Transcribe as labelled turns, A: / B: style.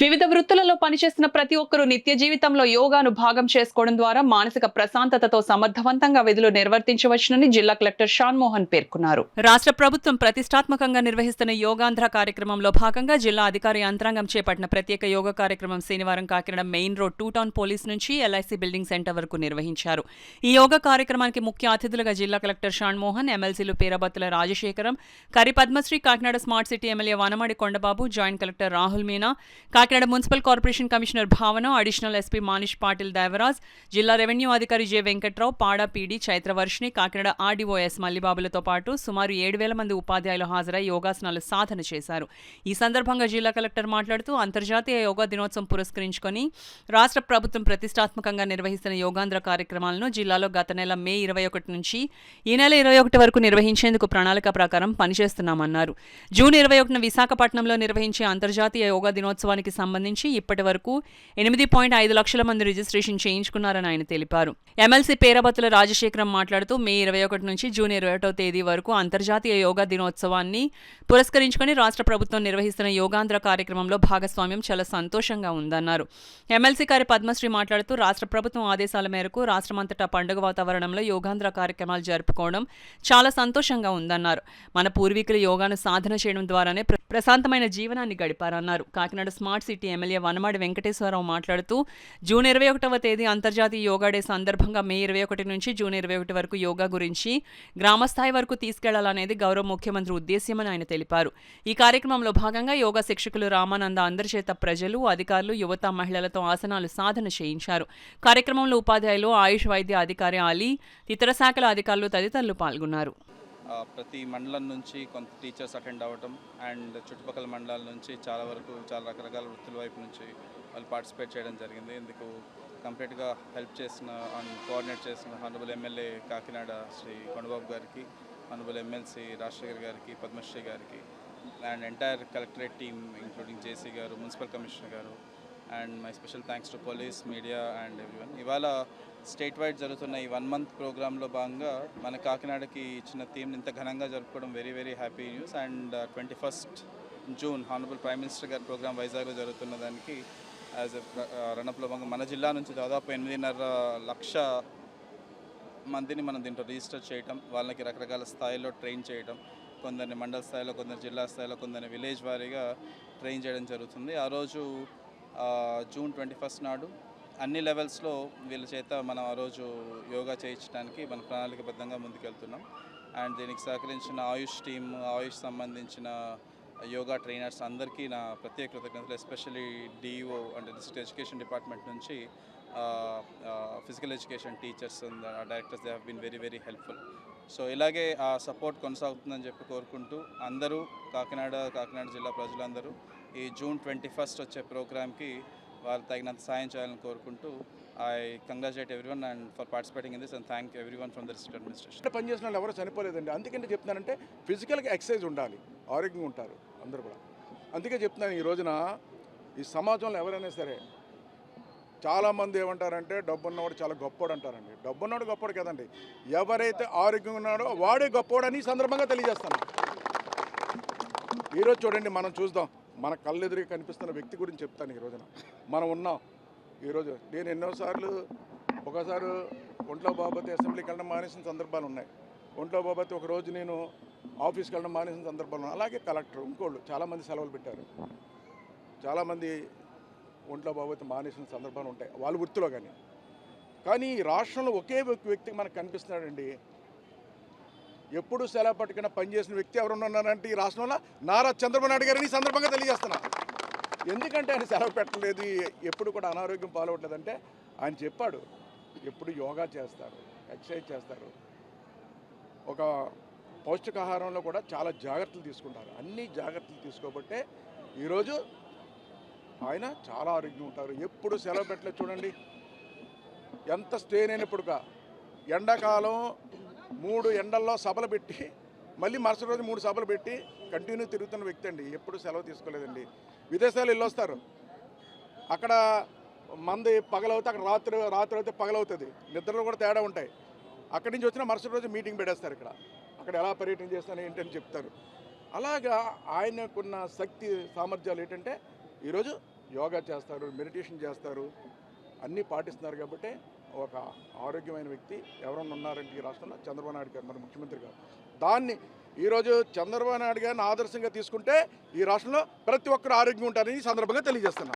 A: వివిధ వృత్తులలో పనిచేస్తున్న ప్రతి ఒక్కరూ నిత్య జీవితంలో యోగాను భాగం చేసుకోవడం ద్వారా మానసిక ప్రశాంతతతో సమర్థవంతంగా విధులు నిర్వర్తించవచ్చునని జిల్లా కలెక్టర్ షాన్ మోహన్ పేర్కొన్నారు. రాష్ట్ర ప్రభుత్వం ప్రతిష్టాత్మకంగా నిర్వహిస్తున్న యోగాంధ్ర కార్యక్రమంలో భాగంగా జిల్లా అధికారి యంత్రాంగం చేపట్టిన ప్రత్యేక యోగా కార్యక్రమం శనివారం Kakinada main road 2 town police నుంచి ఎల్ఐసి బిల్డింగ్ సెంటర్ వరకు నిర్వహించారు. ఈ యోగా కార్యక్రమానికి ముఖ్య అతిథులుగా జిల్లా కలెక్టర్ షాన్ మోహన్, ఎమ్మెల్సీలు Perabathula Rajasekharam, Kari Padmasri, Kakinada smart city MLA Vanamadi Kondababu, joint collector Rahul Meena, Kakinada municipal corporation commissioner Bhavana, additional SP Manish Patil Devaraj, జిల్లా రెవెన్యూ అధికారి జె వెంకట్రావు, పాడా పీడీ చైత్రవర్షిని, కాకినాడ ఆర్డీఓఎస్ మల్లిబాబులతో పాటు సుమారు 7,000 మంది ఉపాధ్యాయులు హాజరై యోగాసనాలు సాధన చేశారు. ఈ సందర్భంగా జిల్లా కలెక్టర్ మాట్లాడుతూ అంతర్జాతీయ యోగా దినోత్సవం పురస్కరించుకొని రాష్ట్ర ప్రభుత్వం ప్రతిష్టాత్మకంగా నిర్వహిస్తున్న యోగాంధ్ర కార్యక్రమాలను జిల్లాలో గత నెల మే 21 నుంచి ఈ నెల 21 వరకు నిర్వహించేందుకు ప్రణాళిక ప్రకారం పనిచేస్తున్నామన్నారు. జూన్ 21న విశాఖపట్నంలో నిర్వహించే అంతర్జాతీయ యోగా దినోత్సవానికి సంబంధించి ఇప్పటి వరకు 8.5 లక్షల మంది రిజిస్ట్రేషన్ చేయించుకున్నారని ఆయన తెలిపారు. ఎమ్మెల్సీ పేరబత్తుల రాజశేఖరం మాట్లాడుతూ మే 21 నుంచి జూన్ 21వ తేదీ వరకు అంతర్జాతీయ యోగా దినోత్సవాన్ని పురస్కరించుకొని రాష్ట్ర ప్రభుత్వం నిర్వహిస్తున్న యోగాంధ్ర కార్యక్రమంలో భాగస్వామ్యం చాలా సంతోషంగా ఉందన్నారు. ఎమ్మెల్సీ కరి పద్మశ్రీ మాట్లాడుతూ రాష్ట్ర ప్రభుత్వం ఆదేశాల మేరకు రాష్ట్రమంతటా పండుగ వాతావరణంలో యోగాంధ్ర కార్యక్రమాలు జరుపుకోవడం చాలా సంతోషంగా ఉందన్నారు. మన పూర్వీకులు యోగాను సాధన చేయడం ద్వారానే ప్రశాంతమైన జీవనాన్ని గడిపారన్నారు. Kakinada smart city MLA Vanamadi Venkateswararao మాట్లాడుతూ జూన్ 21వ తేదీ అంతర్జాతీయ యోగా డే సందర్భంగా మే 21 నుంచి జూన్ 21 వరకు యోగా గురించి గ్రామస్థాయి వరకు తీసుకెళ్లాలనేది గౌరవ ముఖ్యమంత్రి ఉద్దేశ్యమని ఆయన తెలిపారు. ఈ కార్యక్రమంలో భాగంగా యోగా శిక్షకులు రామానంద అందరి చేత ప్రజలు, అధికారులు, యువత, మహిళలతో ఆసనాలు సాధన చేయించారు. కార్యక్రమంలో ఉపాధ్యాయులు, ఆయుష్ వైద్య అధికారి అలీ, ఇతర శాఖల అధికారులు తదితరులు పాల్గొన్నారు.
B: ప్రతి మండలం నుంచి కొంత టీచర్స్ అటెండ్ అవ్వటం అండ్ చుట్టుపక్కల మండలాల నుంచి చాలా రకరకాల వృత్తుల వైపు నుంచి వాళ్ళు పార్టిసిపేట్ చేయడం జరిగింది. ఇందుకు కంప్లీట్గా హెల్ప్ చేసిన అండ్ కోఆర్డినేట్ చేసిన హానరబుల్ ఎమ్మెల్యే కాకినాడ శ్రీ కొండబాబు గారికి, హానరబుల్ ఎమ్మెల్సీ రాజశేఖర్ గారికి, పద్మశ్రీ గారికి and entire collectorate team including JC గారు, మున్సిపల్ కమిషనర్ గారు and my special thanks to police, media and everyone. ఇవాళ స్టేట్ వైడ్ జరుగుతున్న ఈ 1 month ప్రోగ్రాంలో భాగంగా మన కాకినాడకి ఇచ్చిన థీమ్ని ఇంత ఘనంగా జరుపుకోవడం very very happy news. And 21st June honourable prime minister గారి ప్రోగ్రామ్ వైజాగ్లో జరుగుతున్న దానికి యాజ్ ఎ రన్అప్లో భాగంగా మన జిల్లా నుంచి దాదాపు 8.5 లక్ష మందిని మనం దీంట్లో రిజిస్టర్ చేయటం, వాళ్ళకి రకరకాల స్థాయిలో ట్రైన్ చేయటం, కొందరిని మండల స్థాయిలో, కొందరు జిల్లా స్థాయిలో, కొందరిని విలేజ్ వారీగా ట్రైన్ చేయడం జరుగుతుంది. ఆ రోజు జూన్ 21 నాడు అన్ని లెవెల్స్లో వీళ్ళ చేత మనం ఆ రోజు యోగా చేయించడానికి మన ప్రణాళికబద్ధంగా ముందుకెళ్తున్నాం. అండ్ దీనికి సహకరించిన ఆయుష్ టీమ్, ఆయుష్ సంబంధించిన యోగా ట్రైనర్స్ అందరికీ నా ప్రత్యేక కృతజ్ఞతలు. ఎస్పెషల్లీ డిఈఓ అంటే డిస్ట్రిక్ట్ ఎడ్యుకేషన్ డిపార్ట్మెంట్ నుంచి physical education teachers and directors, they have been very very helpful. So ఇలాగే ఆ సపోర్ట్ కొనసాగుతుందని చెప్పి కోరుకుంటూ అందరూ కాకినాడ జిల్లా ప్రజలందరూ ఈ జూన్ 21 వచ్చే ప్రోగ్రామ్కి వాళ్ళు తగినంత సాయం చేయాలని కోరుకుంటూ I congratulate everyone and for participating in this and thank everyone from the district administration.
C: పనిచేసిన వాళ్ళు ఎవరు చనిపోలేదండి. అందుకంటే చెప్తున్నానంటే ఫిజికల్గా ఎక్సర్సైజ్ ఉండాలి, ఆరోగ్యంగా ఉంటారు అందరూ కూడా. అందుకే చెప్తున్నాను, ఈ రోజున ఈ సమాజంలో ఎవరైనా సరే చాలామంది ఏమంటారంటే డబ్బున్నవాడు చాలా గొప్పోడు అంటారండి. డబ్బున్నవాడు గొప్పోడు కదండి, ఎవరైతే ఆరోగ్యంగా ఉన్నాడో వాడే గొప్పోడు అని ఈ సందర్భంగా తెలియజేస్తాను. ఈరోజు చూడండి, మనం చూద్దాం, మన కళ్ళెదురుగా కనిపిస్తున్న వ్యక్తి గురించి చెప్తాను. ఈ రోజున మనం ఉన్నాం. ఈరోజు నేను ఎన్నోసార్లు ఒకసారి ఒంట్లో బాబతి అసెంబ్లీకి వెళ్ళడం మానేసిన సందర్భాలు ఉన్నాయి. ఒంట్లో బాబతి ఒకరోజు నేను ఆఫీస్కి వెళ్ళడం మానేసిన సందర్భాలు ఉన్నాయి. అలాగే కలెక్టర్ ఇంకోళ్ళు చాలామంది సెలవులు పెట్టారు. చాలామంది ఒంట్లో బాబతి మానేసిన సందర్భాలు ఉంటాయి వాళ్ళ వృత్తిలో. కానీ ఈ రాష్ట్రంలో ఒకే వ్యక్తి మనకు కనిపిస్తున్నాడండి. ఎప్పుడు సెలవు పట్టుకున్న పనిచేసిన వ్యక్తి ఎవరున్నారంటే ఈ రాష్ట్రంలో నారా చంద్రబాబు నాయుడు గారిని ఈ సందర్భంగా తెలియజేస్తున్నా. ఎందుకంటే ఆయన సెలవు పెట్టలేదు, ఎప్పుడు కూడా అనారోగ్యం పాలవట్లేదంటే ఆయన చెప్పాడు ఎప్పుడు యోగా చేస్తారు, ఎక్సర్సైజ్ చేస్తారు, ఒక పౌష్టికాహారంలో కూడా చాలా జాగ్రత్తలు తీసుకుంటారు. అన్ని జాగ్రత్తలు తీసుకోబట్టే ఈరోజు ఆయన చాలా ఆరోగ్యంగా ఉంటారు. ఎప్పుడు సెలవు పెట్టలేదు. చూడండి ఎంత స్ట్రెయిన్ అయినప్పుడుగా ఎండాకాలం 3 ఎండల్లో సభలు పెట్టి మళ్ళీ మరుసటి రోజు 3 సభలు పెట్టి కంటిన్యూ తిరుగుతున్న వ్యక్తి అండి. ఎప్పుడు సెలవు తీసుకోలేదండి. విదేశాలు వెళ్ళొస్తారు, అక్కడ మంది పగలవుతే అక్కడ రాత్రి అయితే పగలవుతుంది, నిద్రలో కూడా తేడా ఉంటాయి. అక్కడి నుంచి వచ్చిన మరుసటి రోజు మీటింగ్ పెట్టేస్తారు. అక్కడ ఎలా పర్యటన చేస్తాను ఏంటని చెప్తారు. అలాగా ఆయనకున్న శక్తి సామర్థ్యాలు ఏంటంటే ఈరోజు యోగా చేస్తారు, మెడిటేషన్ చేస్తారు, అన్నీ పాటిస్తున్నారు. కాబట్టి ఒక ఆరోగ్యమైన వ్యక్తి ఎవరన్నా ఉన్నారంటే ఈ రాష్ట్రంలో చంద్రబాబు నాయుడు గారు, మన ముఖ్యమంత్రి గారు. దాన్ని ఈరోజు చంద్రబాబు నాయుడు గారిని ఆదర్శంగా తీసుకుంటే ఈ రాష్ట్రంలో ప్రతి ఒక్కరు ఆరోగ్యం ఉంటారని ఈ సందర్భంగా తెలియజేస్తున్నారు.